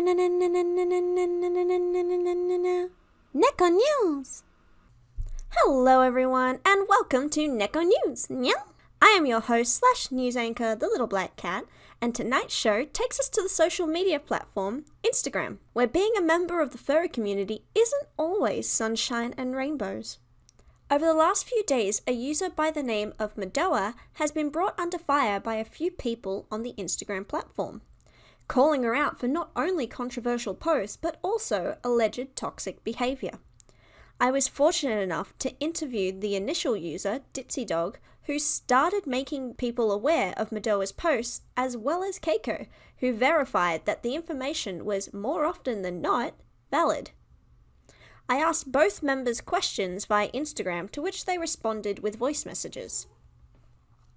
Neko News! Hello everyone and welcome to Neko News. I am your host / news anchor, the Little Black Cat, and tonight's show takes us to the social media platform, Instagram, where being a member of the furry community isn't always sunshine and rainbows. Over the last few days, a user by the name of Madoa has been brought under fire by a few people on the Instagram platform, calling her out for not only controversial posts but also alleged toxic behaviour. I was fortunate enough to interview the initial user, Ditsy Dog, who started making people aware of Madoa's posts, as well as Keiko, who verified that the information was more often than not valid. I asked both members questions via Instagram, to which they responded with voice messages.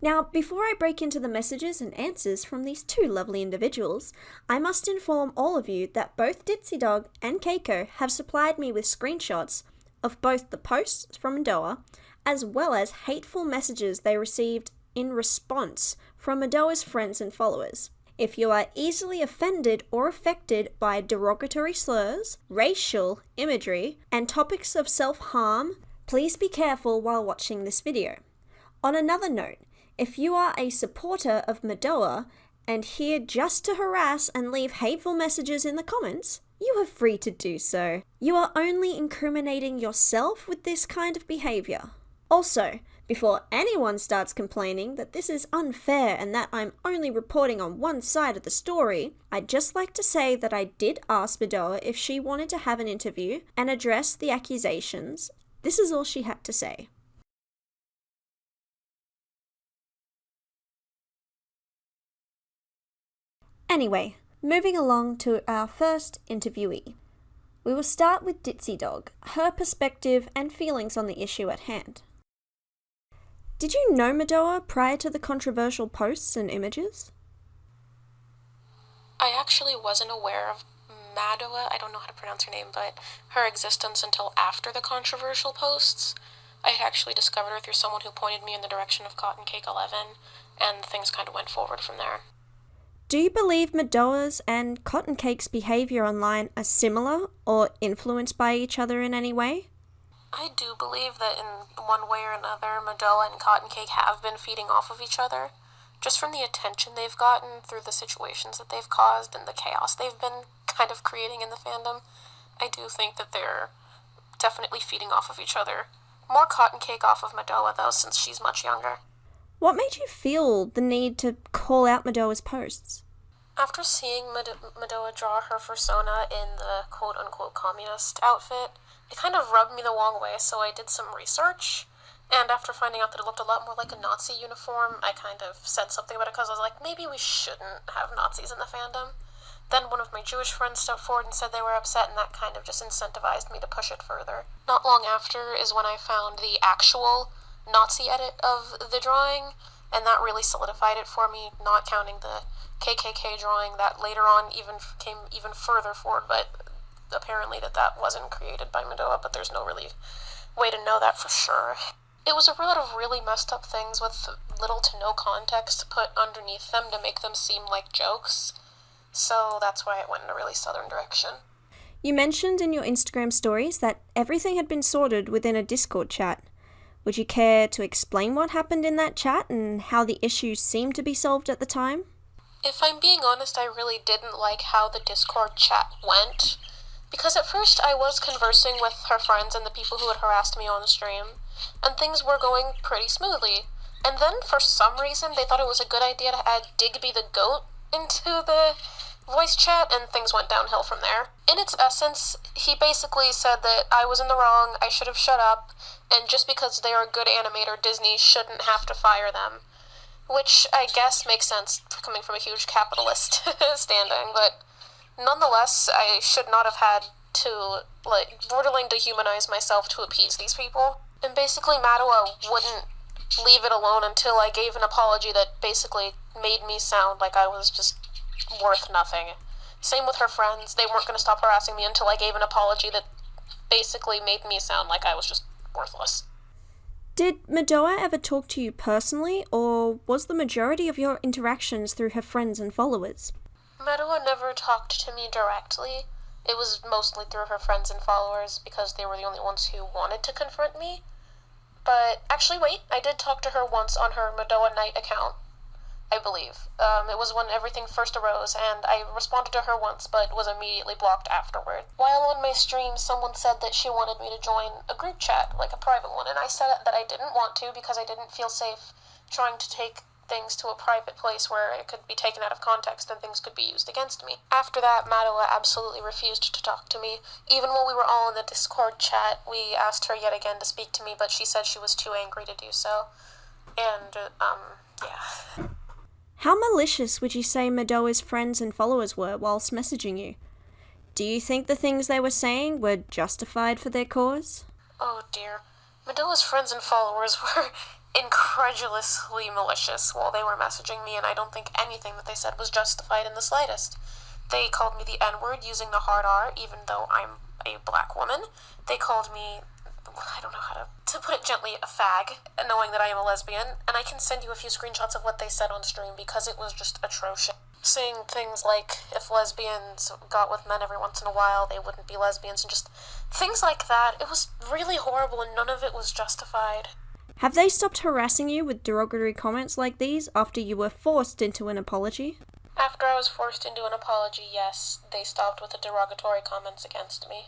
Now, before I break into the messages and answers from these two lovely individuals, I must inform all of you that both Ditsy Dog and Keiko have supplied me with screenshots of both the posts from Madoa, as well as hateful messages they received in response from Madoa's friends and followers. If you are easily offended or affected by derogatory slurs, racial imagery, and topics of self-harm, please be careful while watching this video. On another note, if you are a supporter of Madoa and here just to harass and leave hateful messages in the comments, you are free to do so. You are only incriminating yourself with this kind of behavior. Also, before anyone starts complaining that this is unfair and that I'm only reporting on one side of the story, I'd just like to say that I did ask Madoa if she wanted to have an interview and address the accusations. This is all she had to say. Anyway, moving along to our first interviewee. We will start with Ditsy Dog, her perspective and feelings on the issue at hand. Did you know Madoa prior to the controversial posts and images? I actually wasn't aware of Madoa, I don't know how to pronounce her name, but her existence until after the controversial posts. I had actually discovered her through someone who pointed me in the direction of Cotton Cake 11, and things kind of went forward from there. Do you believe Madoa's and Cotton Cake's behaviour online are similar or influenced by each other in any way? I do believe that in one way or another, Madoa and Cotton Cake have been feeding off of each other, just from the attention they've gotten through the situations that they've caused and the chaos they've been kind of creating in the fandom. I do think that they're definitely feeding off of each other. More Cotton Cake off of Madoa, though, since she's much younger. What made you feel the need to call out Madoa's posts? After seeing Madoa draw her persona in the quote-unquote communist outfit, it kind of rubbed me the wrong way, so I did some research, and after finding out that it looked a lot more like a Nazi uniform, I kind of said something about it because I was like, maybe we shouldn't have Nazis in the fandom. Then one of my Jewish friends stepped forward and said they were upset, and that kind of just incentivized me to push it further. Not long after is when I found the actual Nazi edit of the drawing, and that really solidified it for me, not counting the KKK drawing that later on came even further forward, but apparently that wasn't created by Madoa, but there's no really way to know that for sure. It was a lot of really messed up things with little to no context put underneath them to make them seem like jokes, so that's why it went in a really southern direction. You mentioned in your Instagram stories that everything had been sorted within a Discord chat. Would you care to explain what happened in that chat and how the issues seemed to be solved at the time? If I'm being honest, I really didn't like how the Discord chat went, because at first I was conversing with her friends and the people who had harassed me on the stream, and things were going pretty smoothly. And then, for some reason, they thought it was a good idea to add Digby the Goat into the voice chat, and things went downhill from there. In its essence, he basically said that I was in the wrong, I should have shut up, and just because they are a good animator, Disney shouldn't have to fire them. Which I guess makes sense coming from a huge capitalist standing, but nonetheless, I should not have had to, borderline dehumanize myself to appease these people. And basically, Madoa wouldn't leave it alone until I gave an apology that basically made me sound like I was just worth nothing. Same with her friends. They weren't going to stop harassing me until I gave an apology that basically made me sound like I was just worthless. Did Madoa ever talk to you personally, or was the majority of your interactions through her friends and followers? Madoa never talked to me directly. It was mostly through her friends and followers because they were the only ones who wanted to confront me. But actually, wait, I did talk to her once on her Madoa Night account, I believe. It was when everything first arose, and I responded to her once, but was immediately blocked afterward. While on my stream, someone said that she wanted me to join a group chat, like a private one, and I said that I didn't want to because I didn't feel safe trying to take things to a private place where it could be taken out of context and things could be used against me. After that, Madoa absolutely refused to talk to me. Even while we were all in the Discord chat, we asked her yet again to speak to me, but she said she was too angry to do so. And, yeah. How malicious would you say Madoa's friends and followers were whilst messaging you? Do you think the things they were saying were justified for their cause? Oh dear. Madoa's friends and followers were incredulously malicious while they were messaging me, and I don't think anything that they said was justified in the slightest. They called me the N-word using the hard R, even though I'm a black woman. They called me, I don't know how to put it gently, a fag, knowing that I am a lesbian, and I can send you a few screenshots of what they said on stream because it was just atrocious. Saying things like, if lesbians got with men every once in a while, they wouldn't be lesbians, and just things like that. It was really horrible, and none of it was justified. Have they stopped harassing you with derogatory comments like these after you were forced into an apology? After I was forced into an apology, yes, they stopped with the derogatory comments against me.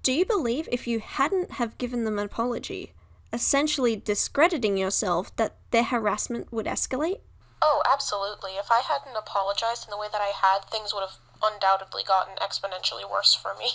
Do you believe if you hadn't have given them an apology, essentially discrediting yourself, that their harassment would escalate? Oh, absolutely. If I hadn't apologized in the way that I had, things would have undoubtedly gotten exponentially worse for me,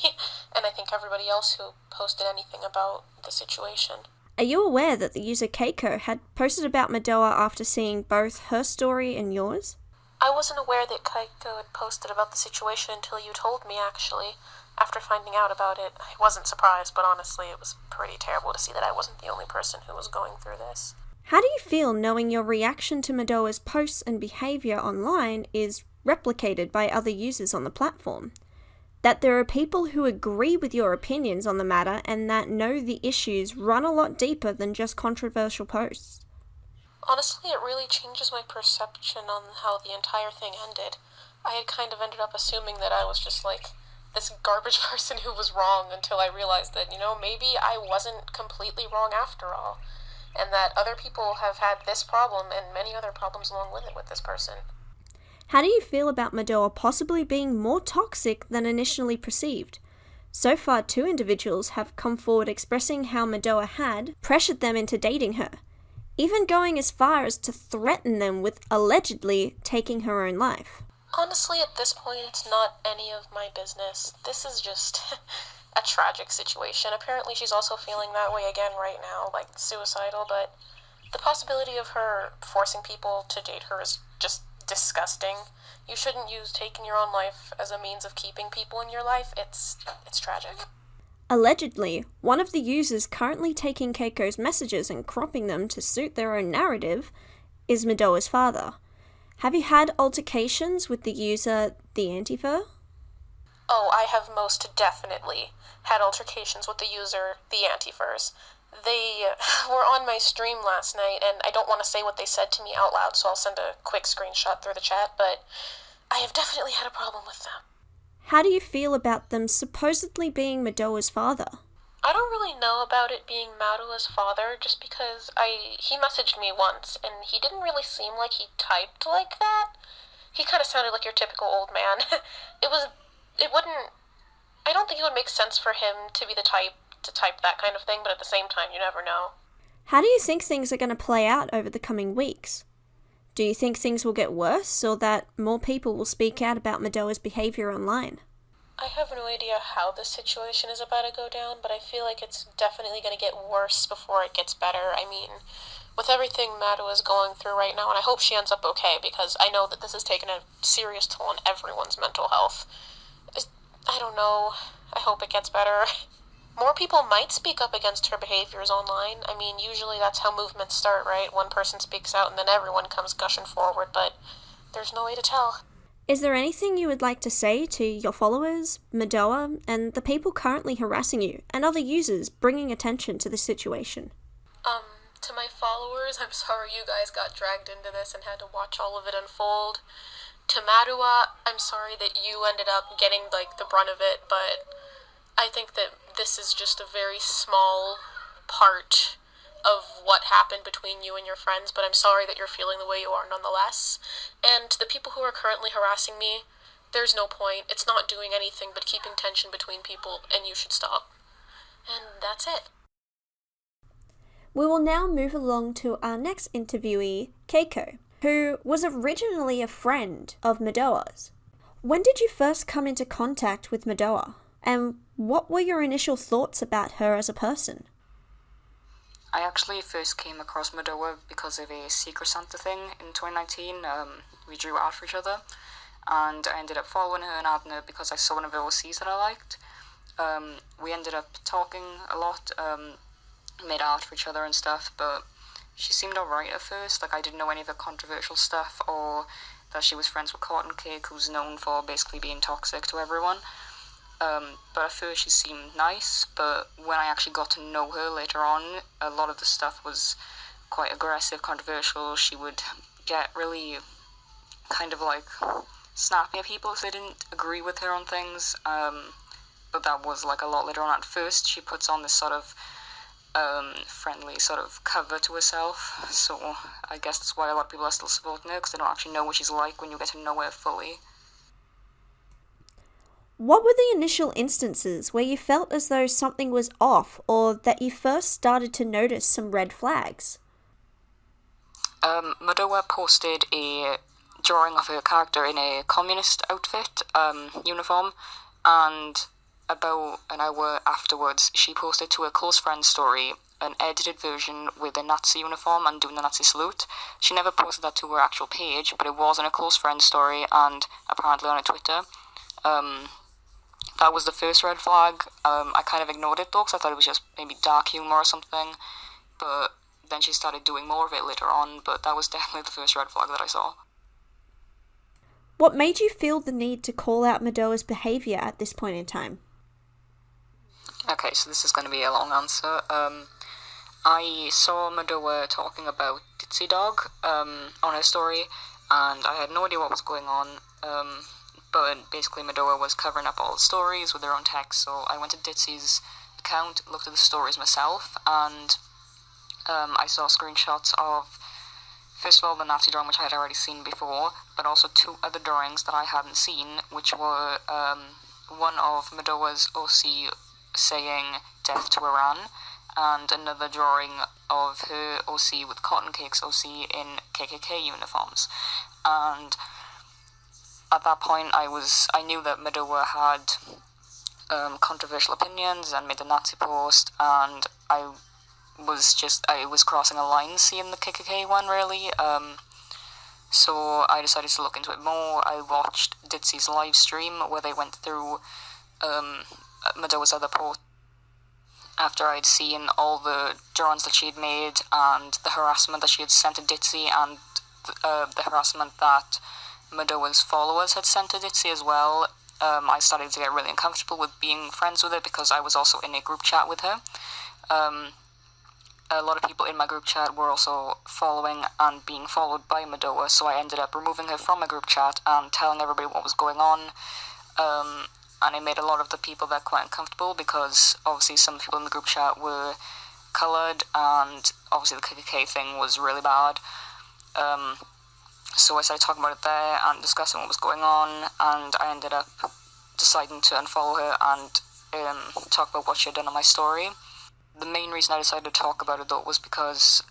and I think everybody else who posted anything about the situation. Are you aware that the user Keiko had posted about Madoa after seeing both her story and yours? I wasn't aware that Keiko had posted about the situation until you told me, actually. After finding out about it, I wasn't surprised, but honestly, it was pretty terrible to see that I wasn't the only person who was going through this. How do you feel knowing your reaction to Madoa's posts and behaviour online is replicated by other users on the platform? That there are people who agree with your opinions on the matter and that know the issues run a lot deeper than just controversial posts? Honestly, it really changes my perception on how the entire thing ended. I had kind of ended up assuming that I was just like this garbage person who was wrong until I realized that, maybe I wasn't completely wrong after all. And that other people have had this problem and many other problems along with it with this person. How do you feel about Madoa possibly being more toxic than initially perceived? So far, 2 individuals have come forward expressing how Madoa had pressured them into dating her, even going as far as to threaten them with allegedly taking her own life. Honestly, at this point, it's not any of my business. This is just a tragic situation. Apparently, she's also feeling that way again right now, like suicidal, but the possibility of her forcing people to date her is just disgusting. You shouldn't use taking your own life as a means of keeping people in your life. It's tragic. Allegedly, one of the users currently taking Keiko's messages and cropping them to suit their own narrative is Madoa's father. Have you had altercations with the user, the Antifa? Oh, I have most definitely had altercations with the user, the Antifers. They were on my stream last night, and I don't want to say what they said to me out loud, so I'll send a quick screenshot through the chat, but I have definitely had a problem with them. How do you feel about them supposedly being Madoa's father? I don't really know about it being Madoa's father, just because he messaged me once, and he didn't really seem like he typed like that. He kind of sounded like your typical old man. I don't think it would make sense for him to be the type to type that kind of thing, but at the same time, you never know. How do you think things are going to play out over the coming weeks? Do you think things will get worse, or that more people will speak out about Madoa's behaviour online? I have no idea how this situation is about to go down, but I feel like it's definitely going to get worse before it gets better. I mean, with everything Madoa is going through right now, and I hope she ends up okay, because I know that this has taken a serious toll on everyone's mental health. I don't know. I hope it gets better. More people might speak up against her behaviors online. I mean, usually that's how movements start, right? One person speaks out and then everyone comes gushing forward, but there's no way to tell. Is there anything you would like to say to your followers, Madoa, and the people currently harassing you, and other users bringing attention to the situation? To my followers, I'm sorry you guys got dragged into this and had to watch all of it unfold. To Madua, I'm sorry that you ended up getting, like, the brunt of it, but I think that this is just a very small part of what happened between you and your friends, but I'm sorry that you're feeling the way you are nonetheless. And the people who are currently harassing me, there's no point. It's not doing anything but keeping tension between people, and you should stop. And that's it. We will now move along to our next interviewee, Keiko, who was originally a friend of Madoa's. When did you first come into contact with Madoa? And what were your initial thoughts about her as a person? I actually first came across Madoa because of a Secret Santa thing in 2019. We drew art for each other, and I ended up following her and adding her because I saw one of her OCs that I liked. We ended up talking a lot, made art for each other and stuff, but she seemed alright at first. Like, I didn't know any of her controversial stuff, or that she was friends with Cotton Cake, who's known for basically being toxic to everyone. But at first she seemed nice, but when I actually got to know her later on, a lot of the stuff was quite aggressive, controversial. She would get really kind of like snappy at people if they didn't agree with her on things, but that was like a lot later on. At first she puts on this sort of friendly sort of cover to herself, so I guess that's why a lot of people are still supporting her, because they don't actually know what she's like when you get to know her fully. What were the initial instances where you felt as though something was off, or that you first started to notice some red flags? Madoa posted a drawing of her character in a communist outfit, uniform, and about an hour afterwards, she posted to her close friend story an edited version with a Nazi uniform and doing the Nazi salute. She never posted that to her actual page, but it was in a close friend story and apparently on her Twitter. That was the first red flag. I kind of ignored it though, because I thought it was just maybe dark humor or something, but then she started doing more of it later on, but that was definitely the first red flag that I saw. What made you feel the need to call out Madoa's behaviour at this point in time? Okay, so this is going to be a long answer. I saw Madoa talking about Ditsy Dog on her story, and I had no idea what was going on, but basically Madoa was covering up all the stories with her own text, so I went to Ditsy's account, looked at the stories myself, and I saw screenshots of, first of all, the Nazi drawing, which I had already seen before, but also two other drawings that I hadn't seen, which were one of Madoa's OC saying "Death to Iran," and another drawing of her OC with Cotton Cake's OC in KKK uniforms. And at that point, I knew that Madoa had controversial opinions and made the Nazi post, and I was crossing a line seeing the KKK one, really. So I decided to look into it more. I watched Ditsy's live stream where they went through Madoa's other posts after I'd seen all the drawings that she had made and the harassment that she had sent to Ditsy, and the harassment that Madoa's followers had sent to Ditsy as well. I started to get really uncomfortable with being friends with her because I was also in a group chat with her. A lot of people in my group chat were also following and being followed by Madoa, so I ended up removing her from my group chat and telling everybody what was going on. And it made a lot of the people there quite uncomfortable because obviously some people in the group chat were coloured, and obviously the KKK thing was really bad. So I started talking about it there and discussing what was going on, and I ended up deciding to unfollow her and talk about what she had done on my story. The main reason I decided to talk about it though was because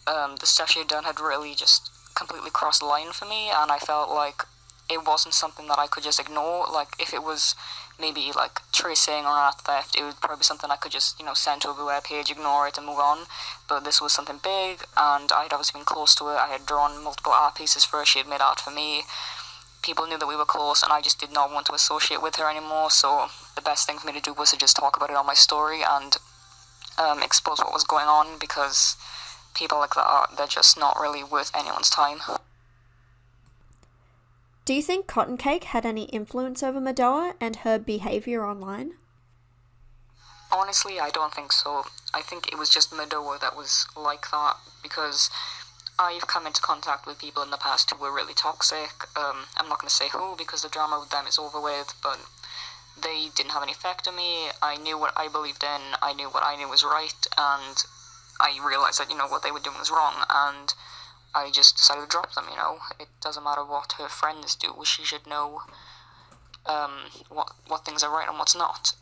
the stuff she had done had really just completely crossed the line for me, and I felt like it wasn't something that I could just ignore. Like, if it was maybe like tracing or art theft, it would probably be something I could just, send to a Beware page, ignore it and move on. But this was something big, and I had obviously been close to her. I had drawn multiple art pieces for her, she had made art for me. People knew that we were close, and I just did not want to associate with her anymore, so the best thing for me to do was to just talk about it on my story and expose what was going on, because people like that, they're just not really worth anyone's time. Do you think Cotton Cake had any influence over Madoa and her behaviour online? Honestly, I don't think so. I think it was just Madoa that was like that, because I've come into contact with people in the past who were really toxic. I'm not going to say who because the drama with them is over with, but they didn't have any effect on me. I knew what I believed in, I knew what I knew was right, and I realised that, what they were doing was wrong, and I just decided to drop them, It doesn't matter what her friends do, she should know what things are right and what's not.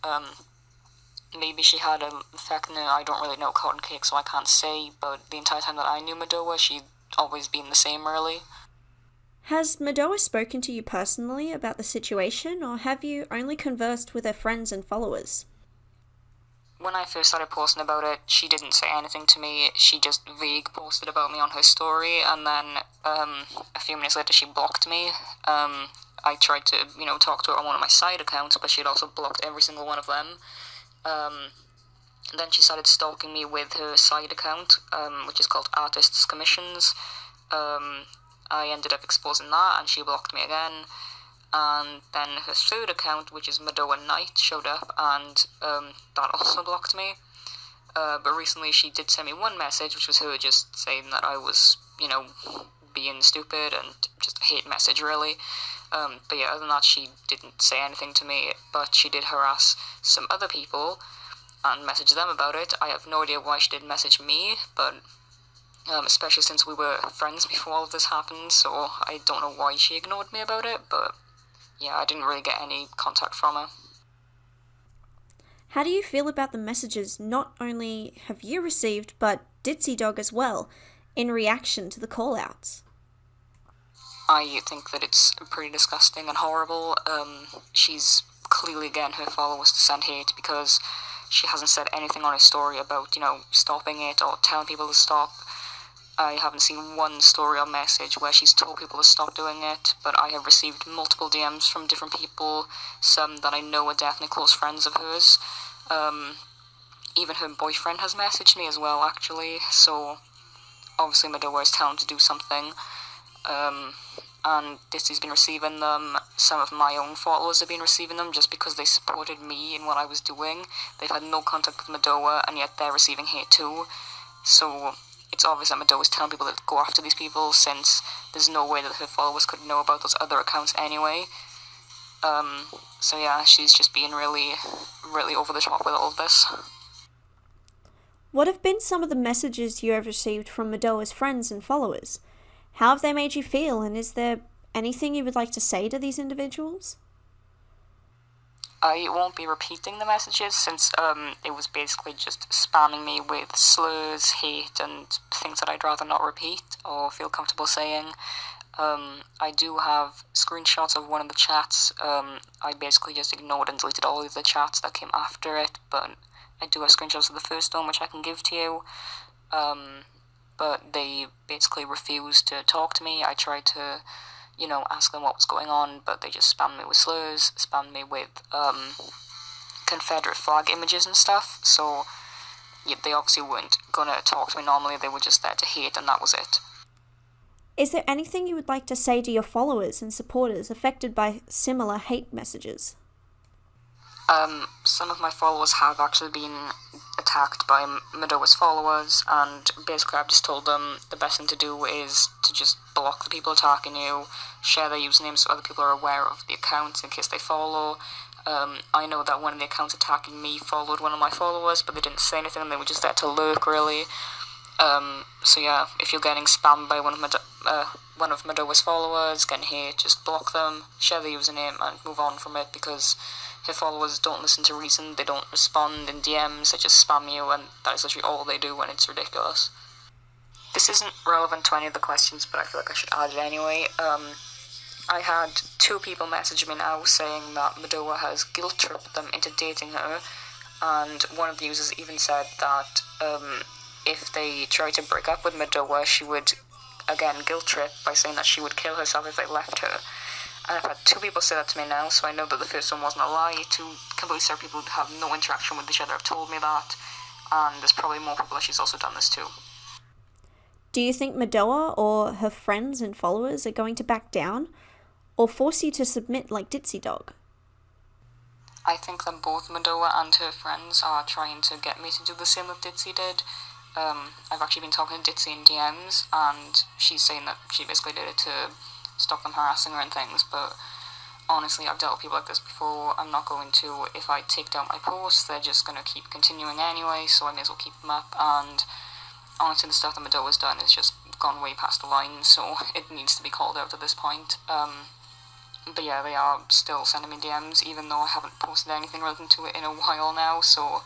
Maybe she had an effect, I don't really know cotton cake, so I can't say, but the entire time that I knew Madoa, she'd always been the same, really. Has Madoa spoken to you personally about the situation, or have you only conversed with her friends and followers? When I first started posting about it, she didn't say anything to me. She just vague posted about me on her story, and then a few minutes later she blocked me. I tried to, talk to her on one of my side accounts, but she had also blocked every single one of them. Then she started stalking me with her side account, which is called Artists Commissions. I ended up exposing that, and she blocked me again. And then her third account, which is Madoa Knight, showed up, and that also blocked me. But recently she did send me one message, which was her just saying that I was, being stupid, and just a hate message, really. But yeah, other than that, she didn't say anything to me, but she did harass some other people and message them about it. I have no idea why she did message me, but especially since we were friends before all of this happened, so I don't know why she ignored me about it, but yeah, I didn't really get any contact from her. How do you feel about the messages not only have you received, but Ditsy Dog as well, in reaction to the call-outs? I think that it's pretty disgusting and horrible. She's clearly getting her followers to send hate because she hasn't said anything on her story about, stopping it or telling people to stop. I haven't seen one story or message where she's told people to stop doing it, but I have received multiple DMs from different people, some that I know are definitely close friends of hers. Even her boyfriend has messaged me as well, actually, so obviously Madoa is telling him to do something. And Disney's been receiving them. Some of my own followers have been receiving them just because they supported me in what I was doing. They've had no contact with Madoa, and yet they're receiving hate too. So it's obvious that Madoa is telling people to go after these people, since there's no way that her followers could know about those other accounts anyway. So yeah, she's just being really, really over the top with all of this. What have been some of the messages you have received from Madoa's friends and followers? How have they made you feel, and is there anything you would like to say to these individuals? I won't be repeating the messages, since it was basically just spamming me with slurs, hate, and things that I'd rather not repeat or feel comfortable saying. I do have screenshots of one of the chats. I basically just ignored and deleted all of the chats that came after it, but I do have screenshots of the first one, which I can give to you. But they basically refused to talk to me. I tried to, ask them what was going on, but they just spammed me with slurs, spammed me with Confederate flag images and stuff, so yeah, they obviously weren't gonna talk to me normally, they were just there to hate, and that was it. Is there anything you would like to say to your followers and supporters affected by similar hate messages? Some of my followers have actually been attacked by Madoa's followers, and basically I've just told them the best thing to do is to just block the people attacking you, share their usernames so other people are aware of the accounts in case they follow. I know that one of the accounts attacking me followed one of my followers, but they didn't say anything, they were just there to lurk, really. So yeah, if you're getting spammed by one of Madoa's followers, getting hate, just block them, share the username, and move on from it, because her followers don't listen to reason, they don't respond in DMs, they just spam you, and that is literally all they do, and it's ridiculous. This isn't relevant to any of the questions, but I feel like I should add it anyway. I had 2 people message me now saying that Madoa has guilt-tripped them into dating her, and one of the users even said that if they try to break up with Madoa, she would, again, guilt-trip by saying that she would kill herself if they left her. And I've had 2 people say that to me now, so I know that the first one wasn't a lie. 2 completely separate people who have no interaction with each other have told me that, and there's probably more people that she's also done this to. Do you think Madoa or her friends and followers are going to back down, or force you to submit like Ditsy Dog? I think that both Madoa and her friends are trying to get me to do the same that Ditsy did. I've actually been talking to Ditzy in DMs, and she's saying that she basically did it to stop them harassing her and things, but honestly, I've dealt with people like this before. I'm not going to. If I take down my posts, they're just going to keep continuing anyway, so I may as well keep them up. And honestly, the stuff that Madoa's done is just gone way past the line, so it needs to be called out at this point. But yeah, they are still sending me DMs, even though I haven't posted anything relating to it in a while now, so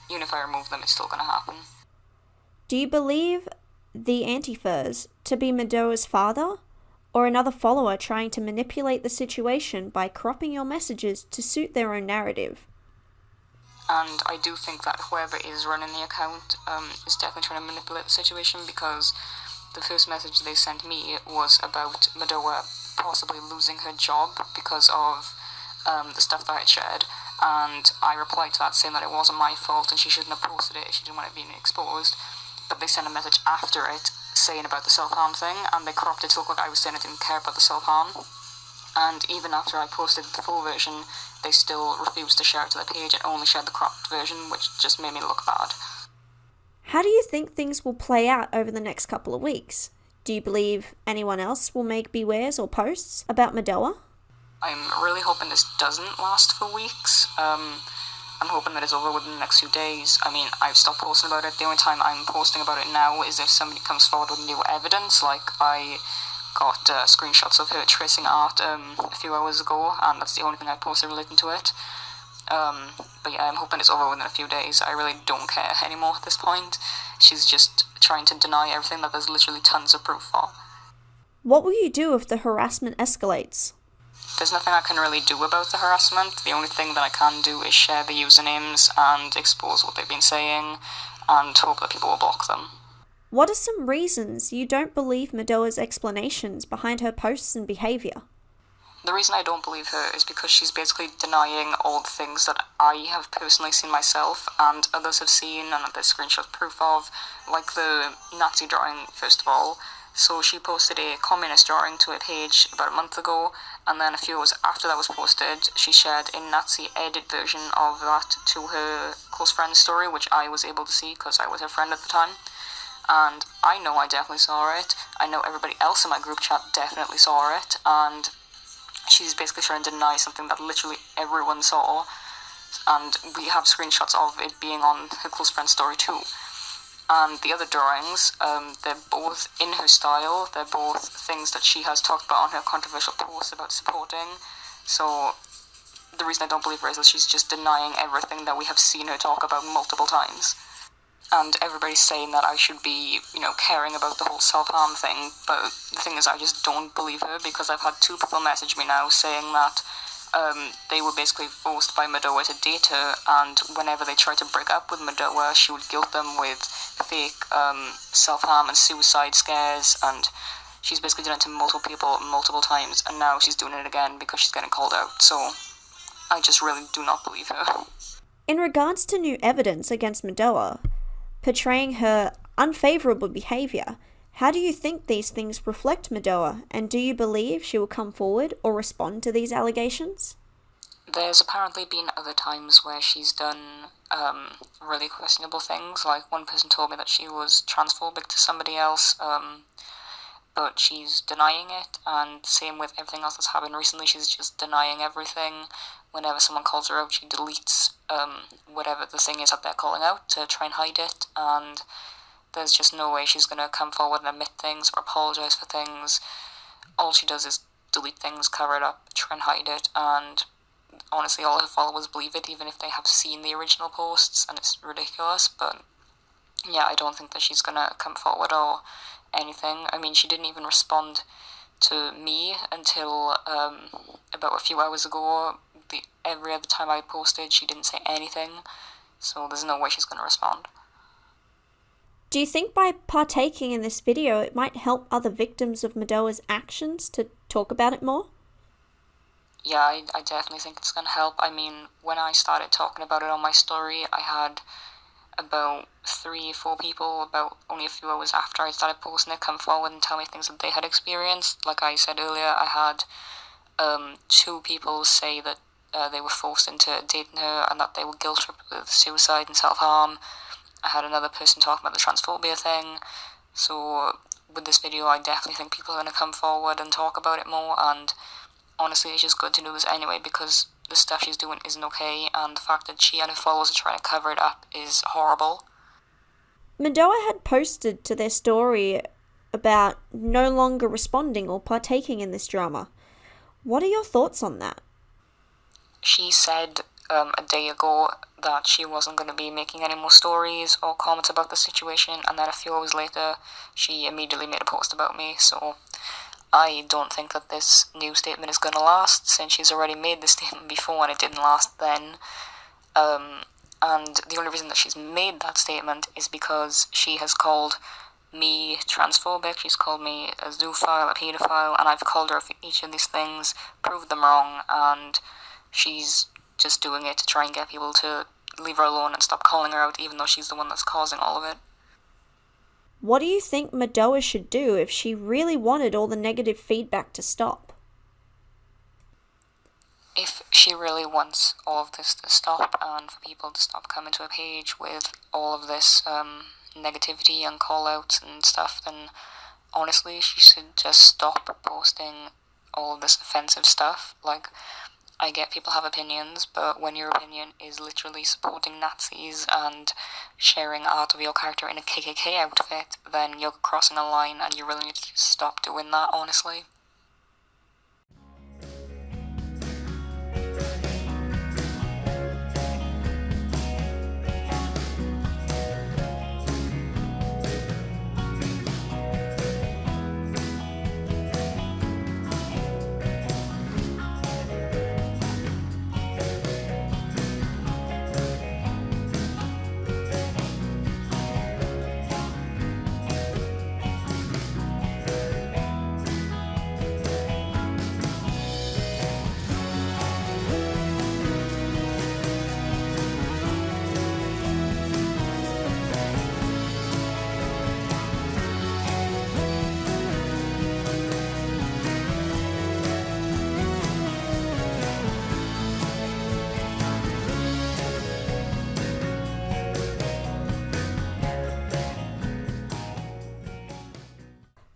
even if I remove them, it's still going to happen. Do you believe the Antifurs to be Madoa's father, or another follower trying to manipulate the situation by cropping your messages to suit their own narrative? And I do think that whoever is running the account is definitely trying to manipulate the situation, because the first message they sent me was about Madoa possibly losing her job because of the stuff that I had shared, and I replied to that saying that it wasn't my fault and she shouldn't have posted it if she didn't want it being exposed. But they sent a message after it saying about the self-harm thing, and they cropped it to look like I was saying I didn't care about the self-harm. And even after I posted the full version, they still refused to share it to their page and only shared the cropped version, which just made me look bad. How do you think things will play out over the next couple of weeks? Do you believe anyone else will make bewares or posts about Madoa? I'm really hoping this doesn't last for weeks. I'm hoping that it's over within the next few days. I mean, I've stopped posting about it. The only time I'm posting about it now is if somebody comes forward with new evidence, like I got screenshots of her tracing art a few hours ago, and that's the only thing I posted relating to it. But yeah, I'm hoping it's over within a few days. I really don't care anymore at this point. She's just trying to deny everything that there's literally tons of proof for. What will you do if the harassment escalates? There's nothing I can really do about the harassment. The only thing that I can do is share the usernames and expose what they've been saying and hope that people will block them. What are some reasons you don't believe Madoa's explanations behind her posts and behaviour? The reason I don't believe her is because she's basically denying all the things that I have personally seen myself and others have seen and that there's screenshot proof of, like the Nazi drawing, first of all. So she posted a communist drawing to her page about a month ago, and then a few hours after that was posted, she shared a Nazi edit version of that to her close friend's story, which I was able to see because I was her friend at the time. And I know I definitely saw it. I know everybody else in my group chat definitely saw it, and she's basically trying to deny something that literally everyone saw, and we have screenshots of it being on her close friend's story too. And the other drawings, they're both in her style, they're both things that she has talked about on her controversial posts about supporting. So the reason I don't believe her is that she's just denying everything that we have seen her talk about multiple times. And everybody's saying that I should be, caring about the whole self-harm thing, but the thing is I just don't believe her, because I've had 2 people message me now saying that they were basically forced by Madoa to date her, and whenever they tried to break up with Madoa, she would guilt them with fake self-harm and suicide scares, and she's basically done it to multiple people multiple times, and now she's doing it again because she's getting called out, so I just really do not believe her. In regards to new evidence against Madoa, portraying her unfavourable behaviour, how do you think these things reflect Madoa, and do you believe she will come forward or respond to these allegations? There's apparently been other times where she's done really questionable things. Like, one person told me that she was transphobic to somebody else, but she's denying it, and same with everything else that's happened recently. She's just denying everything. Whenever someone calls her out, she deletes whatever the thing is that they're calling out to try and hide it, and there's just no way she's going to come forward and admit things or apologise for things. All she does is delete things, cover it up, try and hide it, and honestly all her followers believe it, even if they have seen the original posts, and it's ridiculous. But yeah, I don't think that she's going to come forward or anything. I mean, she didn't even respond to me until about a few hours ago. Every other time I posted, she didn't say anything, so there's no way she's going to respond. Do you think by partaking in this video it might help other victims of Madoa's actions to talk about it more? Yeah, I definitely think it's going to help. I mean, when I started talking about it on my story, I had about 3-4 people, about only a few hours after I started posting it, come forward and tell me things that they had experienced. Like I said earlier, I had 2 people say that they were forced into dating her and that they were guilt-tripped with suicide and self-harm. I had another person talking about the transphobia thing. So with this video, I definitely think people are going to come forward and talk about it more, and honestly, it's just good to do this anyway, because the stuff she's doing isn't okay, and the fact that she and her followers are trying to cover it up is horrible. Madoa had posted to their story about no longer responding or partaking in this drama. What are your thoughts on that? She said a day ago that she wasn't going to be making any more stories or comments about the situation, and then a few hours later she immediately made a post about me. So I don't think that this new statement is going to last, since she's already made this statement before and it didn't last then. And the only reason that she's made that statement is because she has called me transphobic, she's called me a zoophile, a paedophile, and I've called her for each of these things, proved them wrong, and she's just doing it to try and get people to leave her alone and stop calling her out, even though she's the one that's causing all of it. What do you think Madoa should do if she really wanted all the negative feedback to stop? If she really wants all of this to stop and for people to stop coming to a page with all of this negativity and call-outs and stuff, then honestly she should just stop posting all of this offensive stuff. Like, I get people have opinions, but when your opinion is literally supporting Nazis and sharing art of your character in a KKK outfit, then you're crossing a line, and you really need to stop doing that, honestly.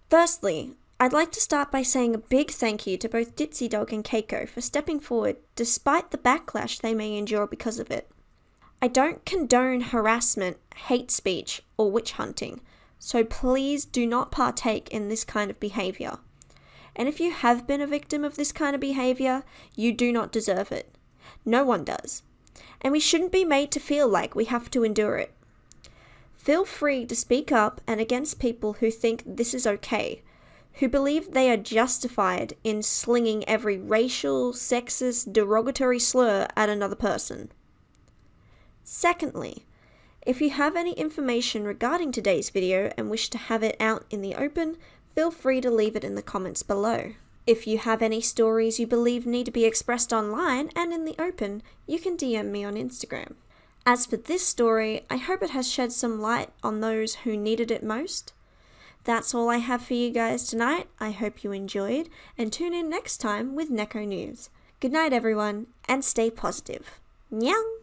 Firstly, I'd like to start by saying a big thank you to both Ditzy Dog and Keiko for stepping forward despite the backlash they may endure because of it. I don't condone harassment, hate speech, or witch hunting, so please do not partake in this kind of behaviour. And if you have been a victim of this kind of behaviour, you do not deserve it. No one does. And we shouldn't be made to feel like we have to endure it. Feel free to speak up and against people who think this is okay, who believe they are justified in slinging every racial, sexist, derogatory slur at another person. Secondly, if you have any information regarding today's video and wish to have it out in the open, feel free to leave it in the comments below. If you have any stories you believe need to be expressed online and in the open, you can DM me on Instagram. As for this story, I hope it has shed some light on those who needed it most. That's all I have for you guys tonight. I hope you enjoyed, and tune in next time with Neko News. Good night everyone, and stay positive. Nyang!